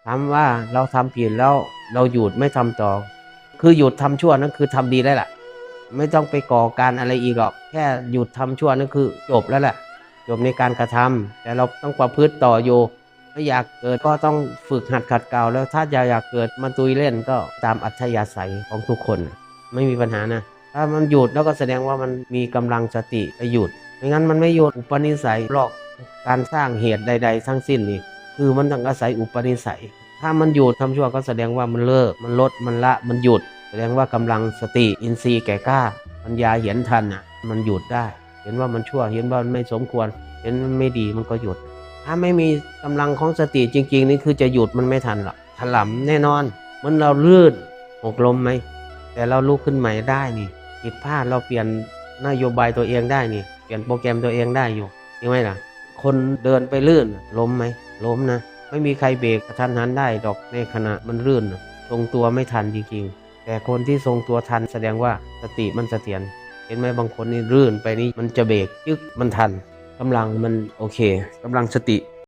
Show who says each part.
Speaker 1: ถามว่าเราทำผิดแล้วเราหยุดไม่ทำต่อคือหยุดทำชั่วนั่นคือทำดีได้แหละไม่ต้องไปก่อการอะไรอีกหรอกแค่หยุดทำชั่วนั่นคือจบแล้วแหละจบในการกระทำแต่เราต้องประพฤติต่ออยู่ถ้าอยากเกิดก็ต้องฝึกหัดขัดเกลาแล้วถ้าอยากเกิดมาตุยเล่นก็ตามอัธยาศัยของทุกคนไม่มีปัญหานะถ้ามันหยุดแล้วก็แสดงว่ามันมีกำลังสติไปหยุดไม่งั้นมันไม่หยุดอุปนิสัยหรอกการสร้างเหตุใดๆทั้งสิ้นนี่คือมันต้องอาศัยอุปนิสัยถ้ามันหยุดทำชั่วก็แสดงว่ามันเลิกมันลดมันละมันหยุดแสดงว่ากำลังสติอินทรีย์แก่กล้าปัญญาเห็นทันมันหยุดได้เห็นว่ามันชั่วเห็นว่ามันไม่สมควรเห็นมันไม่ดีมันก็หยุดถ้าไม่มีกำลังของสติจริงๆนี่คือจะหยุดมันไม่ทันหรอกถลำแน่นอนมันเราลื่นหกล้มไหมแต่เราลุกขึ้นใหม่ได้นี่ผิดพลาดเราเปลี่ยนนโยบายตัวเองได้นี่เปลี่ยนโปรแกรมตัวเองได้อยู่ยังไงล่ะคนเดินไปลื่นล้มไหมล้มนะไม่มีใครเบรกกระทันหันได้ดอกในขณะมันลื่นทรงตัวไม่ทันจริงๆแต่คนที่ทรงตัวทันแสดงว่าสติมันเสถียรเห็นไหมบางคนนี่ลื่นไปนี่มันจะเบรกยึกมันทันกำลังมันโอเคกำลังสติ